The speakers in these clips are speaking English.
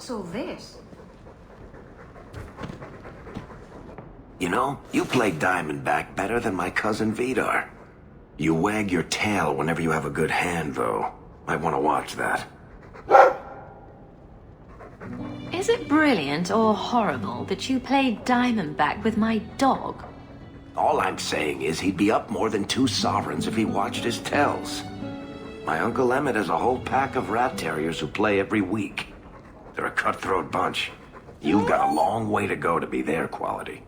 What's all this? You know, you play Diamondback better than my cousin Vidar. You wag your tail whenever you have a good hand, though. Might want to watch that. Is it brilliant or horrible that you played Diamondback with my dog? All I'm saying is he'd be up more than 2 sovereigns if he watched his tells. My Uncle Emmett has a whole pack of rat terriers who play every week. They're a cutthroat bunch. You've got a long way to go to be their quality.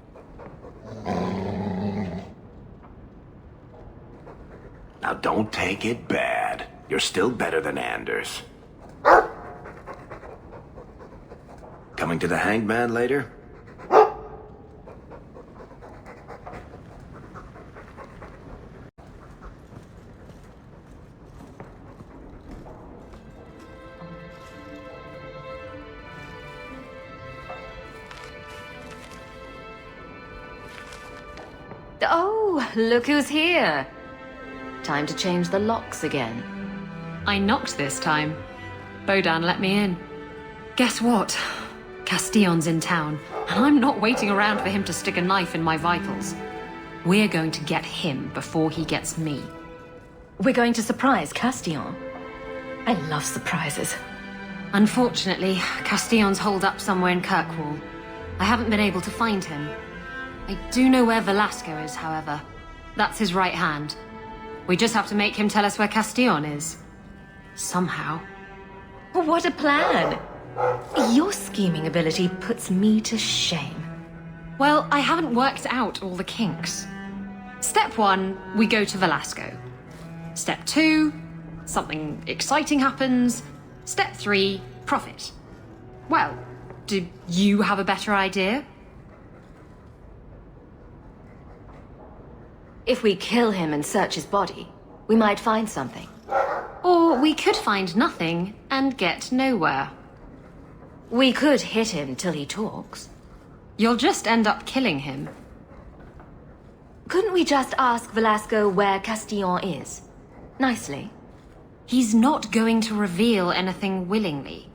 Now don't take it bad. You're still better than Anders. Coming to the hangman later? Oh, look who's here. Time to change the locks again. I knocked this time. Bodan let me in. Guess what? Castillon's in town, and I'm not waiting around for him to stick a knife in my vitals. We're going to get him before he gets me. We're going to surprise Castillon. I love surprises. Unfortunately, Castillon's holed up somewhere in Kirkwall. I haven't been able to find him. I do know where Velasco is, however. That's his right hand. We just have to make him tell us where Castillon is. Somehow. What a plan! Your scheming ability puts me to shame. Well, I haven't worked out all the kinks. Step 1, we go to Velasco. Step 2, something exciting happens. Step 3, profit. Well, do you have a better idea? If we kill him and search his body, we might find something. Or we could find nothing and get nowhere. We could hit him till he talks. You'll just end up killing him. Couldn't we just ask Velasco where Castillon is? Nicely. He's not going to reveal anything willingly.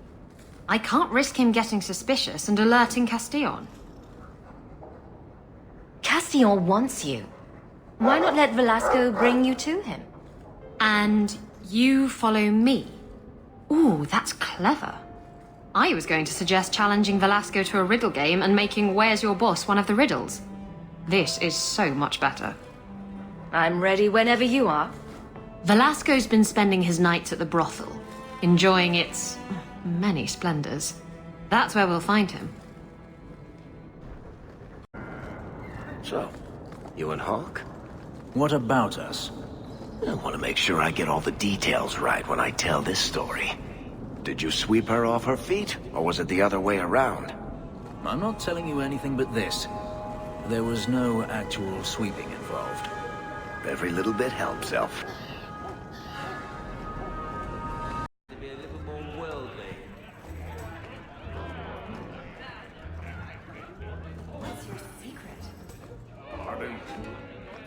I can't risk him getting suspicious and alerting Castillon. Castillon wants you. Why not let Velasco bring you to him? And you follow me. Ooh, that's clever. I was going to suggest challenging Velasco to a riddle game and making Where's Your Boss one of the riddles. This is so much better. I'm ready whenever you are. Velasco's been spending his nights at the brothel, enjoying its many splendors. That's where we'll find him. So, you and Hawke? What about us? I want to make sure I get all the details right when I tell this story. Did you sweep her off her feet, or was it the other way around? I'm not telling you anything but this. There was no actual sweeping involved. Every little bit helps, Elf. What's your secret? Pardon?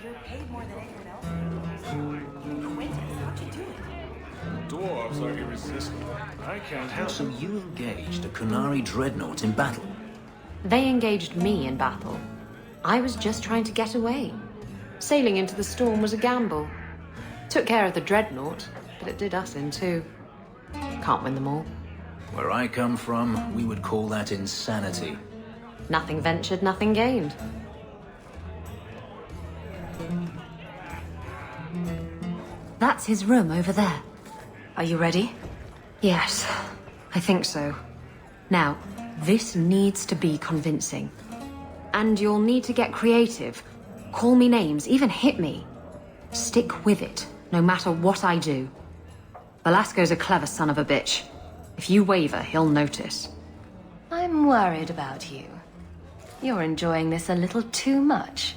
You're paid more than anyone else. Quintus, how'd you do it? Dwarves are irresistible. I can't help So you engaged a Kunari dreadnought in battle? They engaged me in battle. I was just trying to get away. Sailing into the storm was a gamble. Took care of the dreadnought, but it did us in too. Can't win them all. Where I come from, we would call that insanity. Nothing ventured, nothing gained. That's his room over there. Are you ready? Yes, I think so. Now, this needs to be convincing. And you'll need to get creative. Call me names, even hit me. Stick with it, no matter what I do. Velasco's a clever son of a bitch. If you waver, he'll notice. I'm worried about you. You're enjoying this a little too much.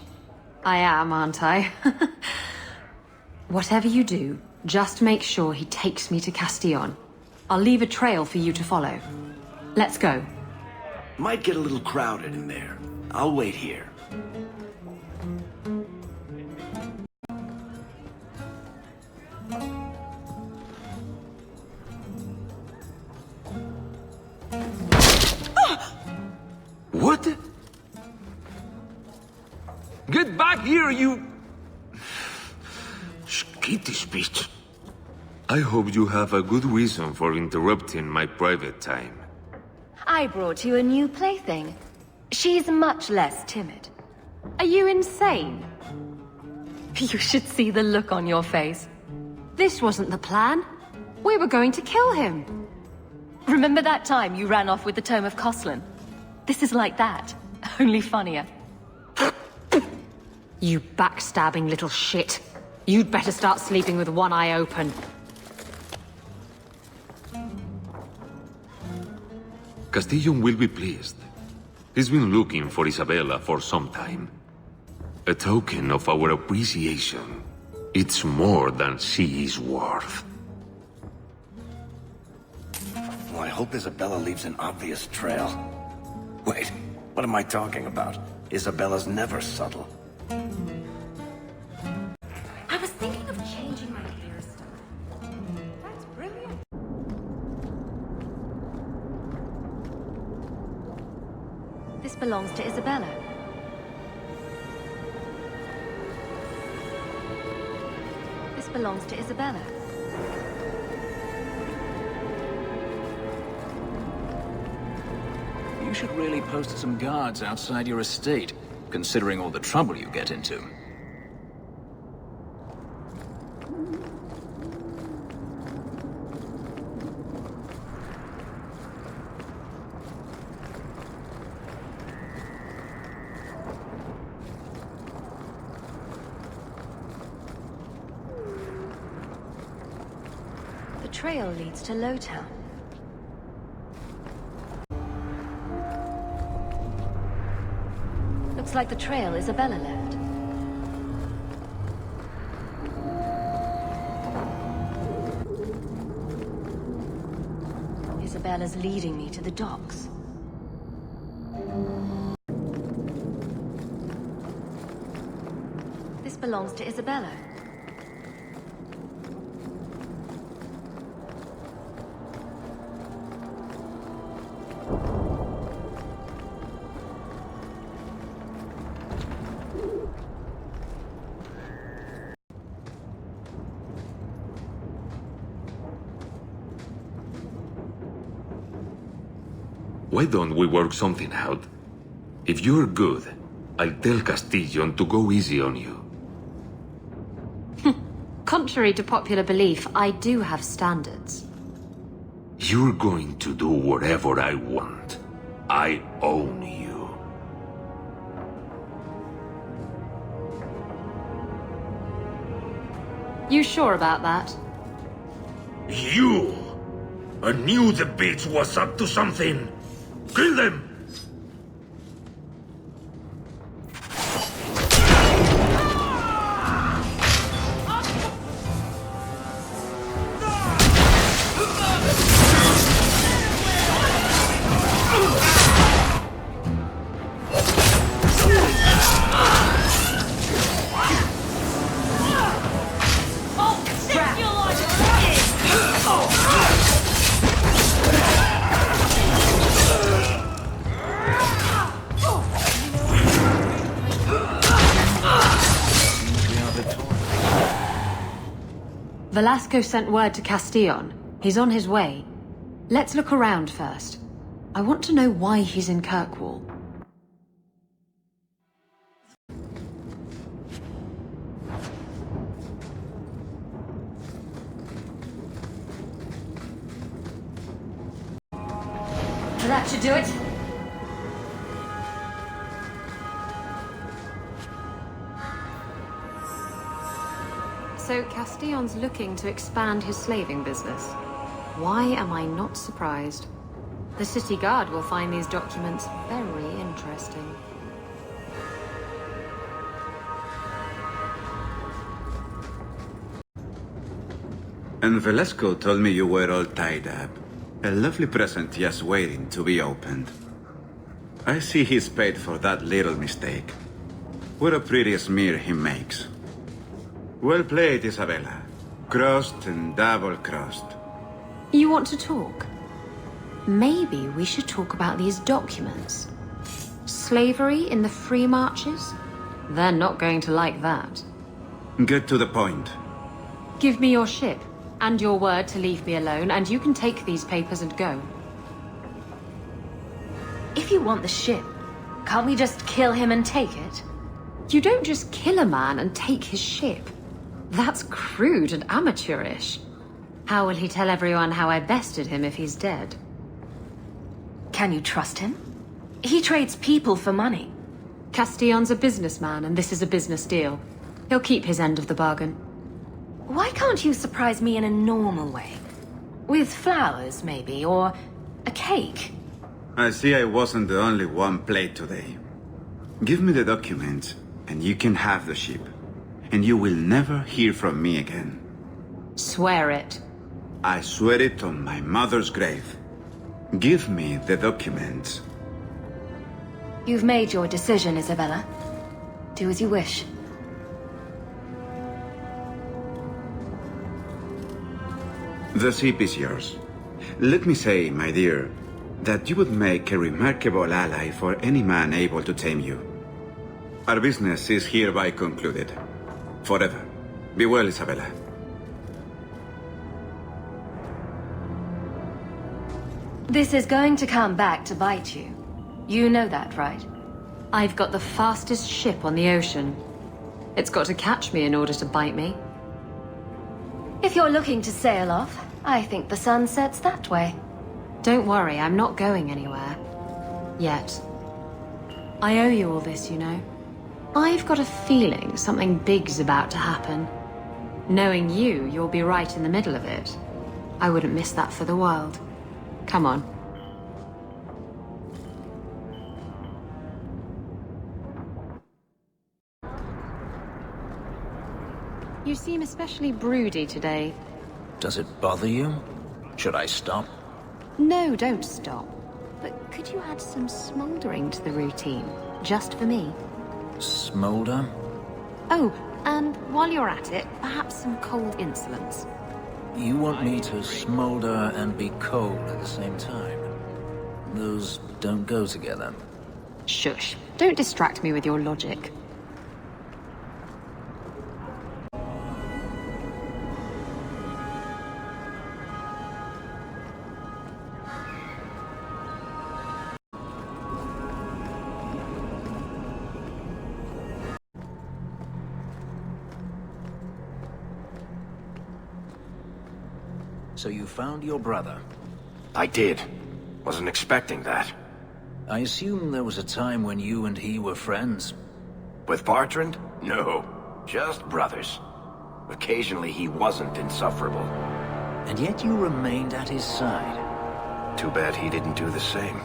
I am, aren't I? Whatever you do, just make sure he takes me to Castillon. I'll leave a trail for you to follow. Let's go. Might get a little crowded in there. I'll wait here. Get back here, you... Skip this bitch. I hope you have a good reason for interrupting my private time. I brought you a new plaything. She's much less timid. Are you insane? You should see the look on your face. This wasn't the plan. We were going to kill him. Remember that time you ran off with the Tome of Coslin? This is like that, only funnier. You backstabbing little shit. You'd better start sleeping with one eye open. Castillon will be pleased. He's been looking for Isabella for some time. A token of our appreciation. It's more than she is worth. Well, I hope Isabella leaves an obvious trail. Wait, what am I talking about? Isabella's never subtle. I was thinking of changing my hairstyle. That's brilliant. This belongs to Isabella. This belongs to Isabella. You should really post some guards outside your estate, considering all the trouble you get into. The trail leads to Lowtown. Looks like the trail Isabella left. Isabella's leading me to the docks. This belongs to Isabella. Why don't we work something out? If you're good, I'll tell Castillon to go easy on you. Contrary to popular belief, I do have standards. You're going to do whatever I want. I own you. You sure about that? You! I knew the bitch was up to something! Kill them! Velasco sent word to Castillon. He's on his way. Let's look around first. I want to know why he's in Kirkwall. That should do it. So Castillon's looking to expand his slaving business. Why am I not surprised? The city guard will find these documents very interesting. And Velasco told me you were all tied up. A lovely present just waiting to be opened. I see he's paid for that little mistake. What a pretty smear he makes. Well played, Isabella. Crossed and double-crossed. You want to talk? Maybe we should talk about these documents. Slavery in the free marches? They're not going to like that. Get to the point. Give me your ship, and your word to leave me alone, and you can take these papers and go. If you want the ship, can't we just kill him and take it? You don't just kill a man and take his ship. That's crude and amateurish. How will he tell everyone how I bested him if he's dead? Can you trust him? He trades people for money. Castillon's a businessman, and this is a business deal. He'll keep his end of the bargain. Why can't you surprise me in a normal way? With flowers, maybe, or a cake? I see I wasn't the only one played today. Give me the documents, and you can have the ship. And you will never hear from me again. Swear it. I swear it on my mother's grave. Give me the documents. You've made your decision, Isabella. Do as you wish. The ship is yours. Let me say, my dear, that you would make a remarkable ally for any man able to tame you. Our business is hereby concluded. Forever. Be well, Isabella. This is going to come back to bite you. You know that, right? I've got the fastest ship on the ocean. It's got to catch me in order to bite me. If you're looking to sail off, I think the sun sets that way. Don't worry, I'm not going anywhere. Yet. I owe you all this, you know. I've got a feeling something big's about to happen. Knowing you, you'll be right in the middle of it. I wouldn't miss that for the world. Come on. You seem especially broody today. Does it bother you? Should I stop? No, don't stop. But could you add some smouldering to the routine? Just for me? Smolder? Oh, and while you're at it, perhaps some cold insolence. You want me to smolder and be cold at the same time? Those don't go together. Shush. Don't distract me with your logic. So you found your brother? I did. Wasn't expecting that. I assume there was a time when you and he were friends? With Bartrand? No. Just brothers. Occasionally he wasn't insufferable. And yet you remained at his side. Too bad he didn't do the same.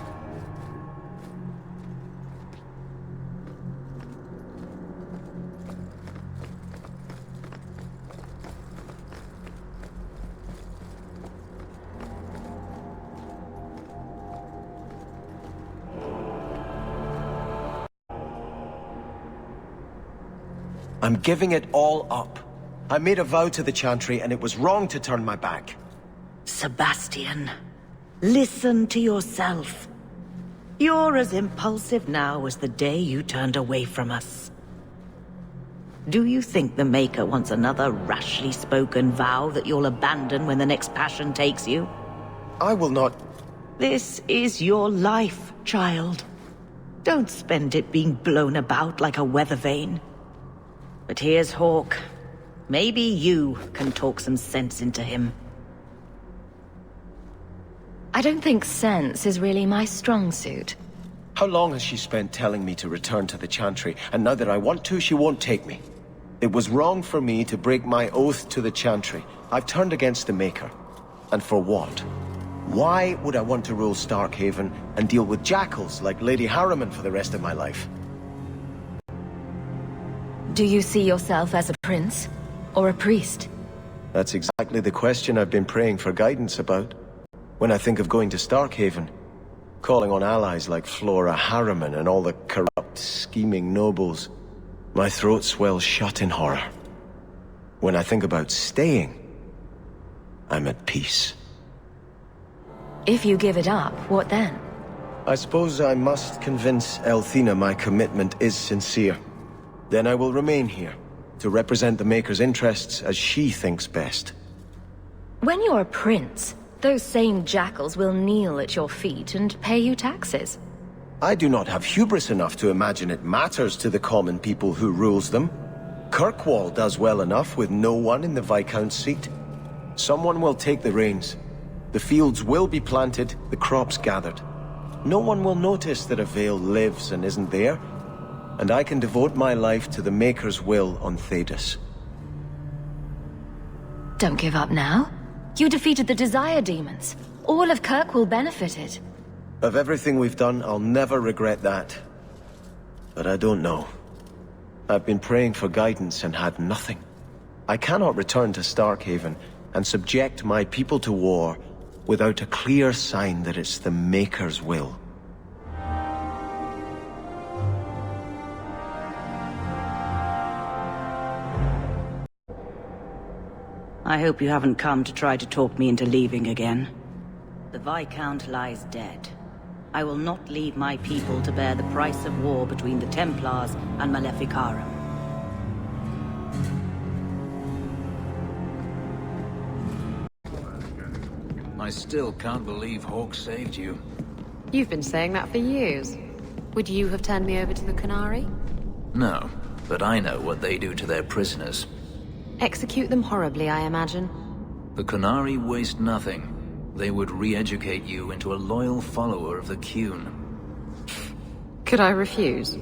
I'm giving it all up. I made a vow to the Chantry, and it was wrong to turn my back. Sebastian, listen to yourself. You're as impulsive now as the day you turned away from us. Do you think the Maker wants another rashly spoken vow that you'll abandon when the next passion takes you? I will not... This is your life, child. Don't spend it being blown about like a weather vane. But here's Hawke. Maybe you can talk some sense into him. I don't think sense is really my strong suit. How long has she spent telling me to return to the Chantry, and now that I want to, she won't take me? It was wrong for me to break my oath to the Chantry. I've turned against the Maker. And for what? Why would I want to rule Starkhaven and deal with jackals like Lady Harriman for the rest of my life? Do you see yourself as a prince? Or a priest? That's exactly the question I've been praying for guidance about. When I think of going to Starkhaven, calling on allies like Flora Harriman and all the corrupt, scheming nobles, my throat swells shut in horror. When I think about staying, I'm at peace. If you give it up, what then? I suppose I must convince Elthina my commitment is sincere. Then I will remain here, to represent the Maker's interests as she thinks best. When you're a prince, those same jackals will kneel at your feet and pay you taxes. I do not have hubris enough to imagine it matters to the common people who rules them. Kirkwall does well enough with no one in the Viscount's seat. Someone will take the reins. The fields will be planted, the crops gathered. No one will notice that a Vale lives and isn't there, and I can devote my life to the Maker's will on Thedas. Don't give up now. You defeated the Desire Demons. All of Kirkwall benefited. Of everything we've done, I'll never regret that. But I don't know. I've been praying for guidance and had nothing. I cannot return to Starkhaven and subject my people to war without a clear sign that it's the Maker's will. I hope you haven't come to try to talk me into leaving again. The Viscount lies dead. I will not leave my people to bear the price of war between the Templars and Maleficarum. I still can't believe Hawke saved you. You've been saying that for years. Would you have turned me over to the Qunari? No, but I know what they do to their prisoners. Execute them horribly, I imagine. The Qunari waste nothing. They would re-educate you into a loyal follower of the Qun. Could I refuse?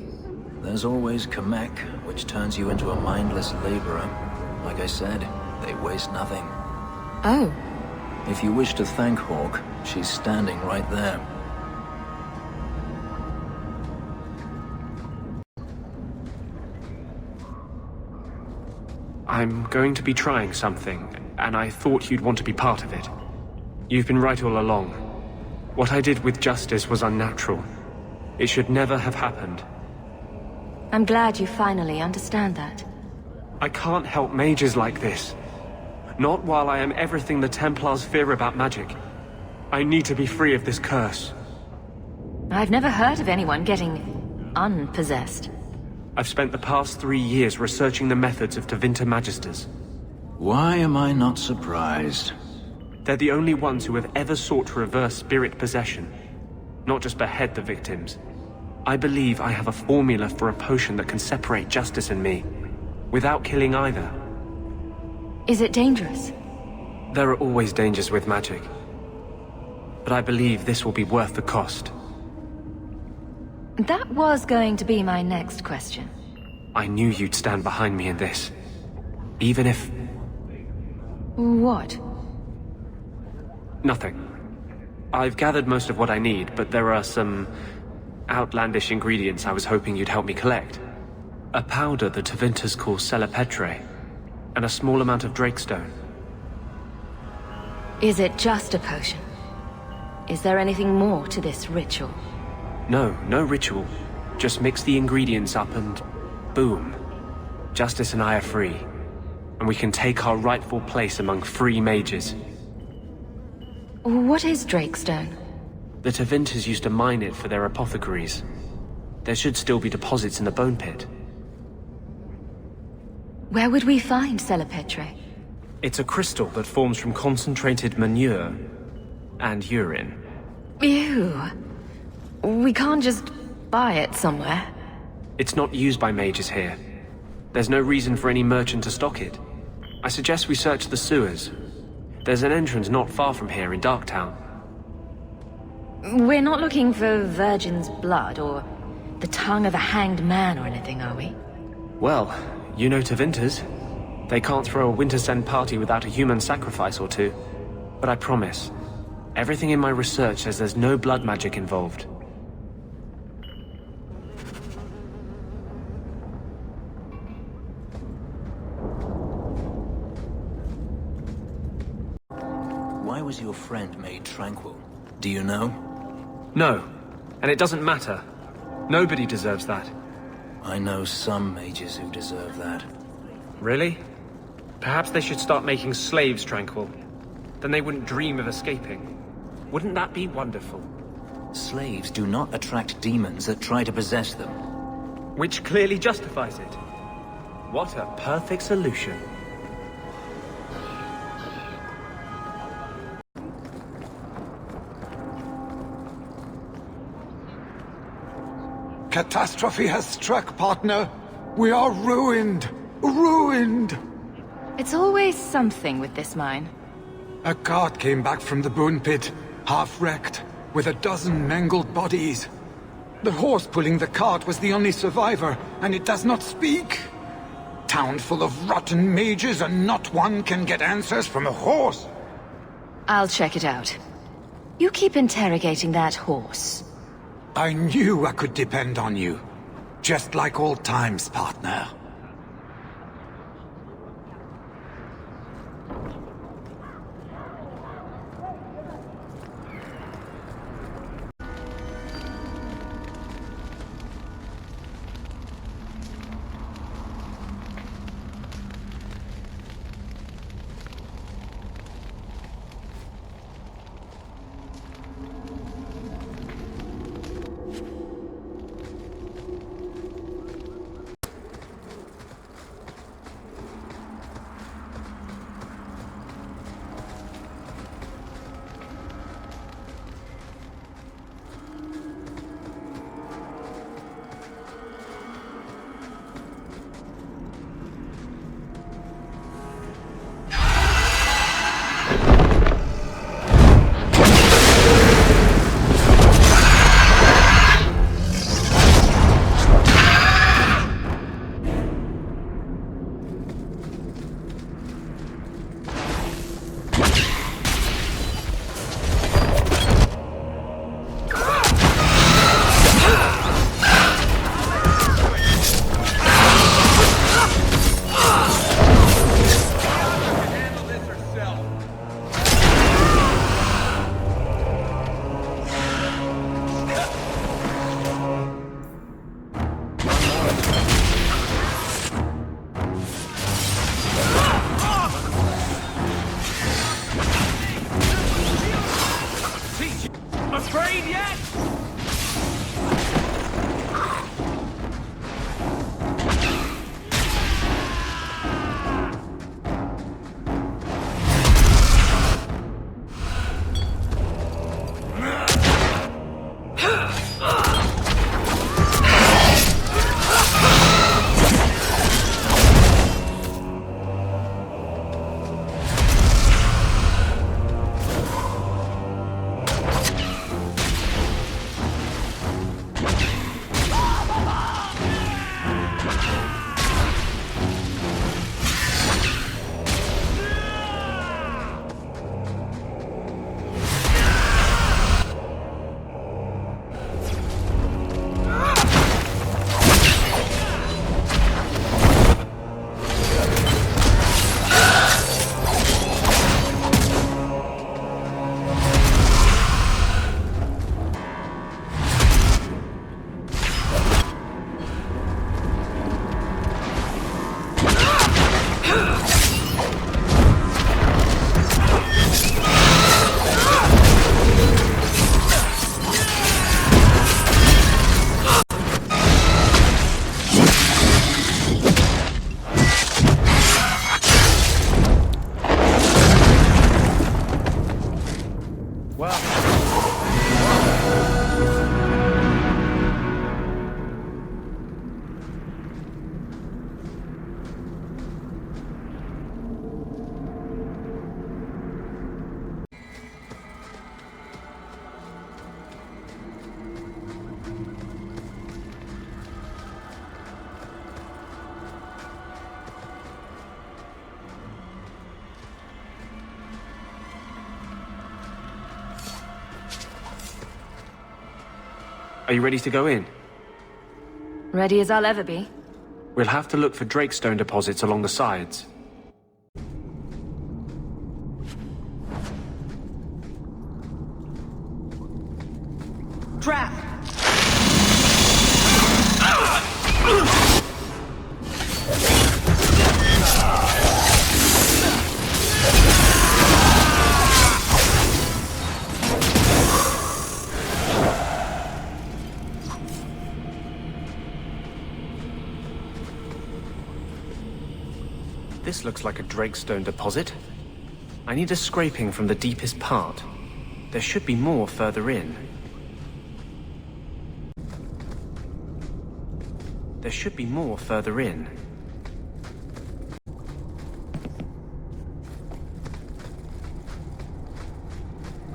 There's always Kamek, which turns you into a mindless laborer. Like I said, they waste nothing. Oh. If you wish to thank Hawke, she's standing right there. I'm going to be trying something, and I thought you'd want to be part of it. You've been right all along. What I did with Justice was unnatural. It should never have happened. I'm glad you finally understand that. I can't help mages like this. Not while I am everything the Templars fear about magic. I need to be free of this curse. I've never heard of anyone getting unpossessed. I've spent the past 3 years researching the methods of Tevinter Magisters. Why am I not surprised? They're the only ones who have ever sought to reverse spirit possession, not just behead the victims. I believe I have a formula for a potion that can separate Justice and me, without killing either. Is it dangerous? There are always dangers with magic. But I believe this will be worth the cost. That was going to be my next question. I knew you'd stand behind me in this. Even if... What? Nothing. I've gathered most of what I need, but there are some outlandish ingredients I was hoping you'd help me collect. A powder the Tevinters call Celepetre, and a small amount of Drakestone. Is it just a potion? Is there anything more to this ritual? No ritual. Just mix the ingredients up and... boom. Justice and I are free. And we can take our rightful place among free mages. What is Drakestone? The Tevinters used to mine it for their apothecaries. There should still be deposits in the bone pit. Where would we find Celepetre? It's a crystal that forms from concentrated manure and urine. Ew. We can't just buy it somewhere. It's not used by mages here. There's no reason for any merchant to stock it. I suggest we search the sewers. There's an entrance not far from here in Darktown. We're not looking for virgin's blood or the tongue of a hanged man or anything, are we? Well, you know Tevinters. They can't throw a Wintersend party without a human sacrifice or two. But I promise, everything in my research says there's no blood magic involved. Why was your friend made tranquil? Do you know? No, and it doesn't matter. Nobody deserves that. I know some mages who deserve that. Really? Perhaps they should start making slaves tranquil. Then they wouldn't dream of escaping. Wouldn't that be wonderful? Slaves do not attract demons that try to possess them. Which clearly justifies it. What a perfect solution. Catastrophe has struck, partner. We are ruined. Ruined! It's always something with this mine. A cart came back from the Boon Pit, half-wrecked, with a dozen mangled bodies. The horse pulling the cart was the only survivor, and it does not speak. Town full of rotten mages, and not one can get answers from a horse. I'll check it out. You keep interrogating that horse. I knew I could depend on you. Just like old times, partner. Are you ready to go in? Ready as I'll ever be. We'll have to look for Drakestone deposits along the sides. Trap! This looks like a Drakestone deposit. I need a scraping from the deepest part. There should be more further in. There should be more further in.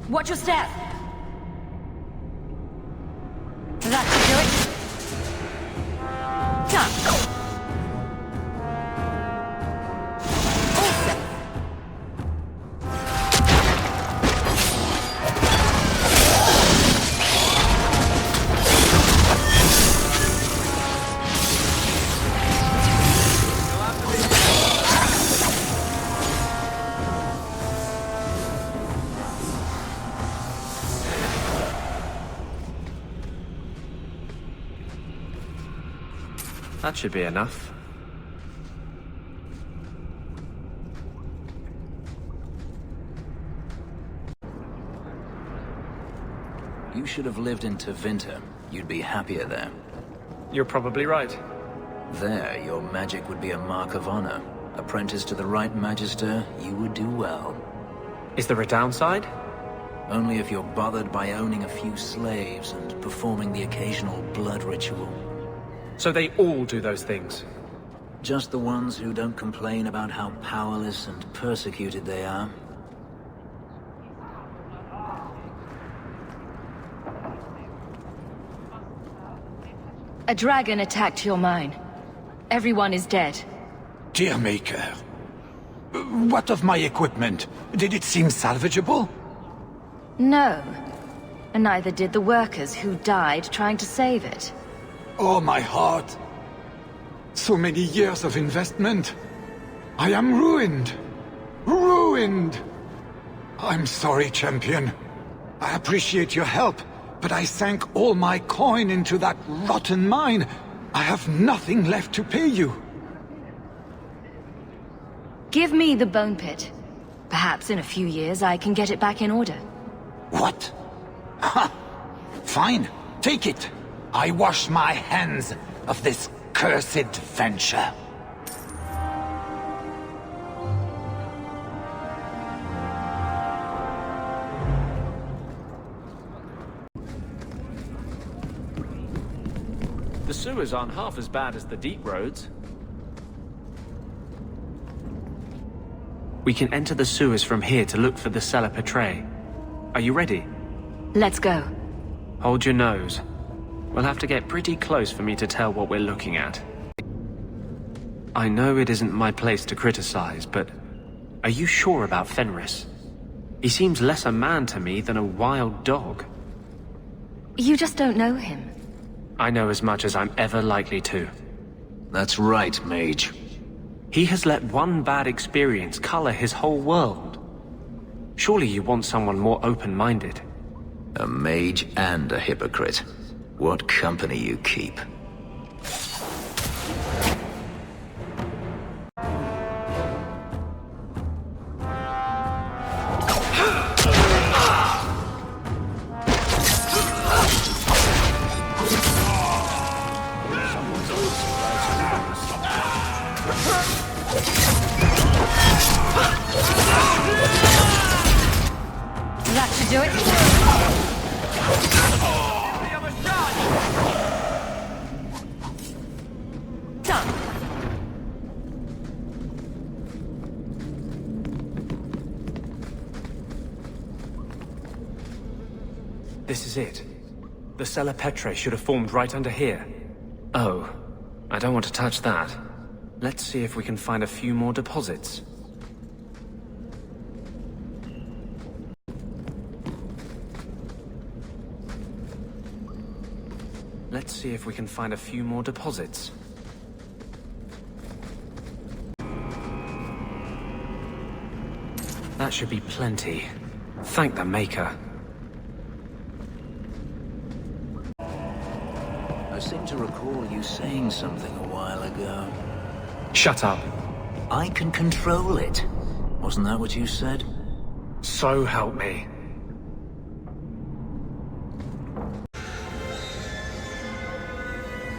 Watch your step! That should do it. Done. All set. That should be enough. You should have lived in Tevinter. You'd be happier there. You're probably right. There, your magic would be a mark of honor. Apprentice to the right Magister, you would do well. Is there a downside? Only if you're bothered by owning a few slaves and performing the occasional blood ritual. So they all do those things? Just the ones who don't complain about how powerless and persecuted they are. A dragon attacked your mine. Everyone is dead. Dear Maker. What of my equipment? Did it seem salvageable? No. And neither did the workers who died trying to save it. Oh, my heart. So many years of investment. I am ruined. Ruined! I'm sorry, champion. I appreciate your help, but I sank all my coin into that rotten mine. I have nothing left to pay you. Give me the bone pit. Perhaps in a few years I can get it back in order. What? Ha! Fine, take it. I wash my hands of this cursed venture. The sewers aren't half as bad as the deep roads. We can enter the sewers from here to look for the cellar Petray. Are you ready? Let's go. Hold your nose. We'll have to get pretty close for me to tell what we're looking at. I know it isn't my place to criticize, but are you sure about Fenris? He seems less a man to me than a wild dog. You just don't know him. I know as much as I'm ever likely to. That's right, mage. He has let one bad experience color his whole world. Surely you want someone more open-minded. A mage and a hypocrite. What company you keep. That should do it. Done. This is it. The cellar Petray should have formed right under here. Oh, I don't want to touch that. Let's see if we can find a few more deposits. Let's see if we can find a few more deposits. That should be plenty. Thank the Maker. I seem to recall you saying something a while ago. Shut up. I can control it. Wasn't that what you said? So help me.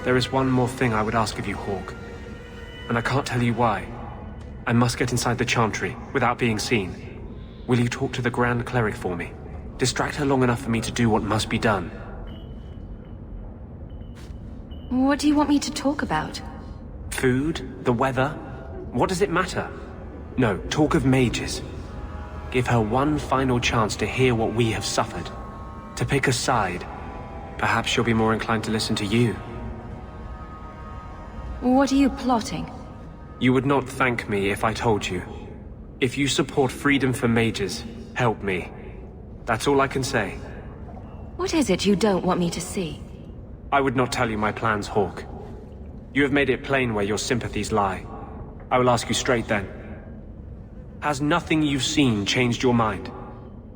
There is one more thing I would ask of you, Hawke. And I can't tell you why. I must get inside the Chantry without being seen. Will you talk to the Grand Cleric for me? Distract her long enough for me to do what must be done. What do you want me to talk about? Food? The weather? What does it matter? No, talk of mages. Give her one final chance to hear what we have suffered. To pick a side. Perhaps she'll be more inclined to listen to you. What are you plotting? You would not thank me if I told you. If you support freedom for mages, help me. That's all I can say. What is it you don't want me to see? I would not tell you my plans, Hawke. You have made it plain where your sympathies lie. I will ask you straight then. Has nothing you've seen changed your mind?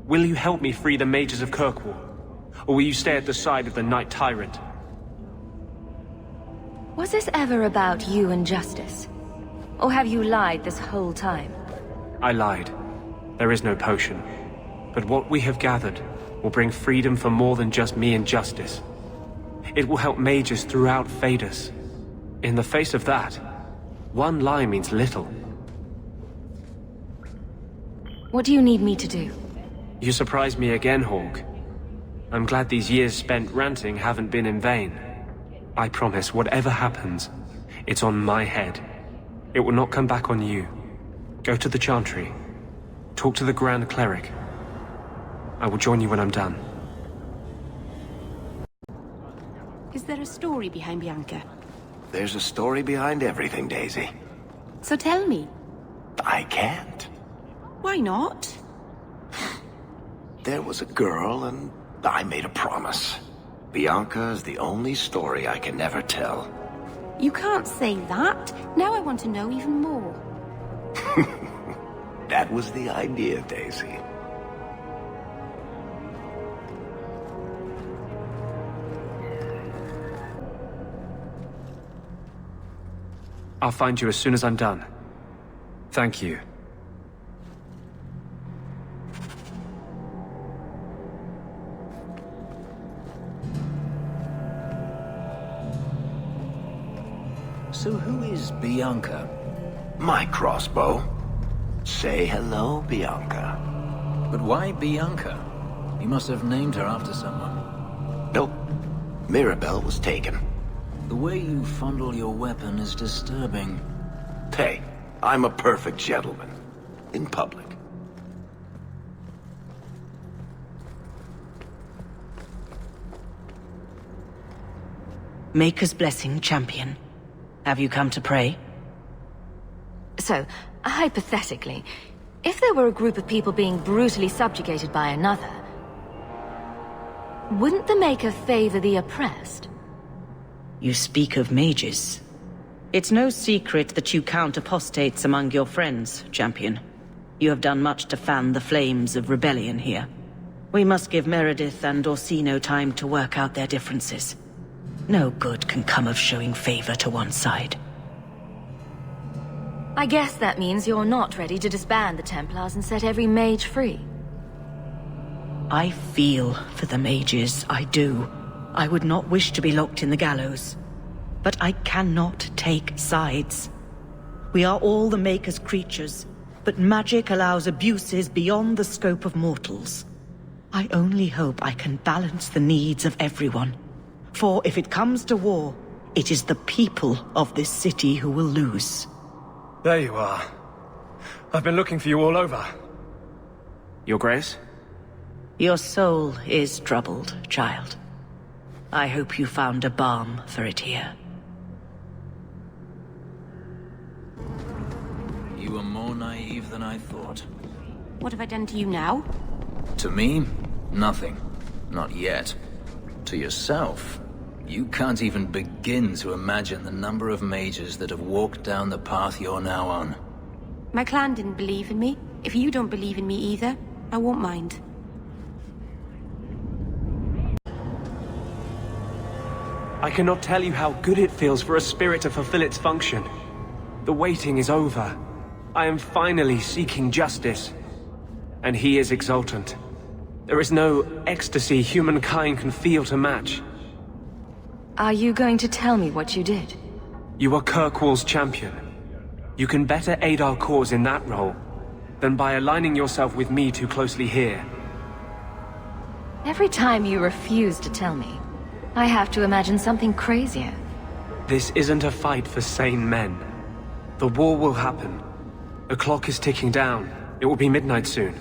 Will you help me free the mages of Kirkwall? Or will you stay at the side of the Night Tyrant? Was this ever about you and justice? Or have you lied this whole time? I lied. There is no potion. But what we have gathered will bring freedom for more than just me and justice. It will help mages throughout Phaedus. In the face of that, one lie means little. What do you need me to do? You surprise me again, Hawke. I'm glad these years spent ranting haven't been in vain. I promise, whatever happens, it's on my head. It will not come back on you. Go to the Chantry. Talk to the Grand Cleric. I will join you when I'm done. Is there a story behind Bianca? There's a story behind everything, Daisy. So tell me. I can't. Why not? There was a girl, and I made a promise. Bianca is the only story I can never tell. You can't say that. Now I want to know even more. That was the idea, Daisy. I'll find you as soon as I'm done. Thank you. So who is Bianca? My crossbow. Say hello, Bianca. But why Bianca? You must have named her after someone. Nope. Mirabelle was taken. The way you fondle your weapon is disturbing. Hey, I'm a perfect gentleman. In public. Maker's blessing, champion. Have you come to pray? So, hypothetically, if there were a group of people being brutally subjugated by another, wouldn't the Maker favor the oppressed? You speak of mages. It's no secret that you count apostates among your friends, champion. You have done much to fan the flames of rebellion here. We must give Meredith and Orsino time to work out their differences. No good can come of showing favor to one side. I guess that means you're not ready to disband the Templars and set every mage free. I feel for the mages, I do. I would not wish to be locked in the gallows. But I cannot take sides. We are all the Maker's creatures, but magic allows abuses beyond the scope of mortals. I only hope I can balance the needs of everyone. For if it comes to war, it is the people of this city who will lose. There you are. I've been looking for you all over. Your Grace? Your soul is troubled, child. I hope you found a balm for it here. You are more naive than I thought. What have I done to you now? To me, nothing. Not yet. To yourself, you can't even begin to imagine the number of mages that have walked down the path you're now on. My clan didn't believe in me. If you don't believe in me either, I won't mind. I cannot tell you how good it feels for a spirit to fulfill its function. The waiting is over. I am finally seeking justice. And he is exultant. There is no ecstasy humankind can feel to match. Are you going to tell me what you did? You are Kirkwall's champion. You can better aid our cause in that role than by aligning yourself with me too closely here. Every time you refuse to tell me, I have to imagine something crazier. This isn't a fight for sane men. The war will happen. The clock is ticking down. It will be midnight soon.